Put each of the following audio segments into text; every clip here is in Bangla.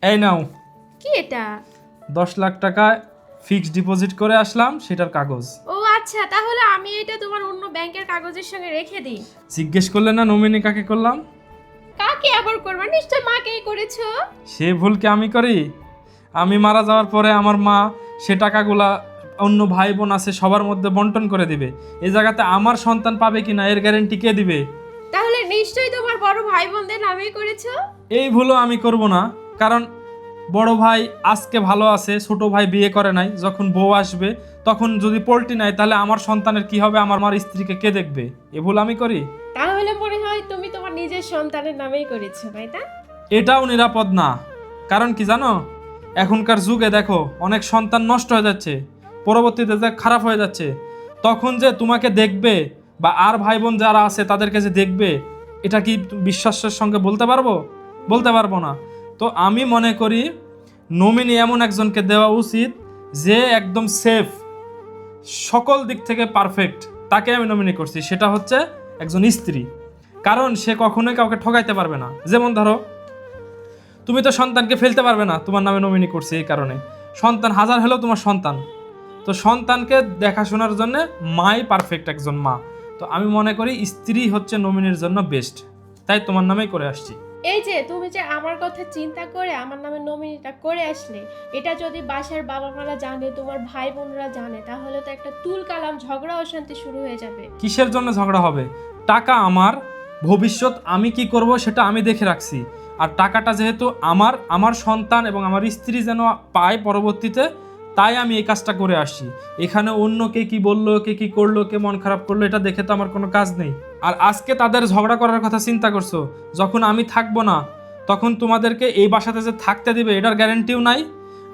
এই নাও কি এটা? 10 লাখ টাকা ফিক্সড ডিপোজিট করে আসলাম, সেটার কাগজ। ও আচ্ছা, তাহলে আমি এটা তোমার অন্য ব্যাংকের কাগজের সঙ্গে রেখে দিই। জিজ্ঞেস করলে না নমিনি কাকে করলাম? কাকে আবার করবা? নিশ্চয় মাকেই করেছো। সে ভুল কি আমি করি? আমি মারা যাওয়ার পরে আমার মা সে টাকাগুলা অন্য ভাই বোন আছে সবার মধ্যে বন্টন করে দিবে। এই জায়গাতে আমার সন্তান পাবে কিনা এর গ্যারেন্টি কে দিবে? তাহলে নিশ্চয়ই তোমার বড় ভাই বোনদের নামেই করেছো। এই ভুলও আমি করব না, কারণ বড় ভাই আজকে ভালো আছে, ছোট ভাই বিয়ে করে নাই, যখন বউ আসবে তখন যদি পোল্ট্রি নাই তাহলে আমার সন্তানের কি হবে, আমার স্ত্রীকে কে দেখবে? এ ভুল আমি করি? তাহলে মনে হয় তুমি তোমার নিজের সন্তানের নামেই করেছো, তাই না? এটাও নিরাপদ না। কারণ কি জানো, এখনকার যুগে দেখো অনেক সন্তান নষ্ট হয়ে যাচ্ছে, পরবর্তীতে যে খারাপ হয়ে যাচ্ছে, তখন যে তোমাকে দেখবে বা আর ভাই বোন যারা আছে তাদেরকে যে দেখবে, এটা কি বিশ্বাসের সঙ্গে বলতে পারবো? বলতে পারবো না। তো আমি মনে করি নমিনি এমন একজনকে দেওয়া উচিত যে একদম সেফ, সকল দিক থেকে পারফেক্ট, তাকে আমি নমিনি করছি। সেটা হচ্ছে একজন স্ত্রী, কারণ সে কখনোই কাউকে ঠকাইতে পারবে না। যেমন ধরো, তুমি তো সন্তানকে ফেলতে পারবে না, তোমার নামে নমিনি করছি এই কারণে। সন্তান হাজার হলেও তোমার সন্তান, তো সন্তানকে দেখাশোনার জন্য মাই পারফেক্ট একজন মা। তো আমি মনে করি স্ত্রী হচ্ছে নমিনির জন্য বেস্ট, তাই তোমার নামেই করে আসছি। এই যে তুমি যে আমার কথা চিন্তা করে আমার নামে নমিনিটা করে আসলে, এটা যদি বাসার বাবা মারা জানে, তোমার ভাই বোনরা জানে, তাহলে তো একটা তুল কালাম ঝগড়া অশান্তি শুরু হয়ে যাবে। কিসের জন্য ঝগড়া হবে? টাকা আমার, ভবিষ্যৎ আমি কি করব সেটা আমি দেখে রাখছি। আর টাকাটা যেহেতু আমার, আমার সন্তান এবং আমার স্ত্রী যেন পায় পরবর্তীতে, তাই আমি এই কাজটা করে আসছি। এখানে অন্য কে কি বললো, কে কি করলো, কে মন খারাপ করলো, এটা দেখে তো আমার কোনো কাজ নেই। আর আজকে তাদের ঝগড়া করার কথা চিন্তা করছো, যখন আমি থাকবো না তখন তোমাদেরকে এই বাসাতে যে থাকতে দিবে এটার গ্যারেন্টিও নাই।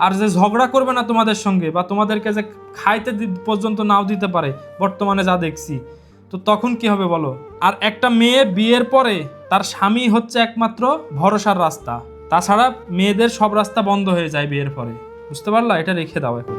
আর যে ঝগড়া করবে না তোমাদের সঙ্গে বা তোমাদেরকে যে খাইতে পর্যন্ত নাও দিতে পারে, বর্তমানে যা দেখছি, তো তখন কি হবে বলো? আর একটা মেয়ে বিয়ের পরে তার স্বামী হচ্ছে একমাত্র ভরসার রাস্তা, তাছাড়া মেয়েদের সব রাস্তা বন্ধ হয়ে যায় বিয়ের পরে। বুঝতে পারলা? এটা রেখে দাও এখন।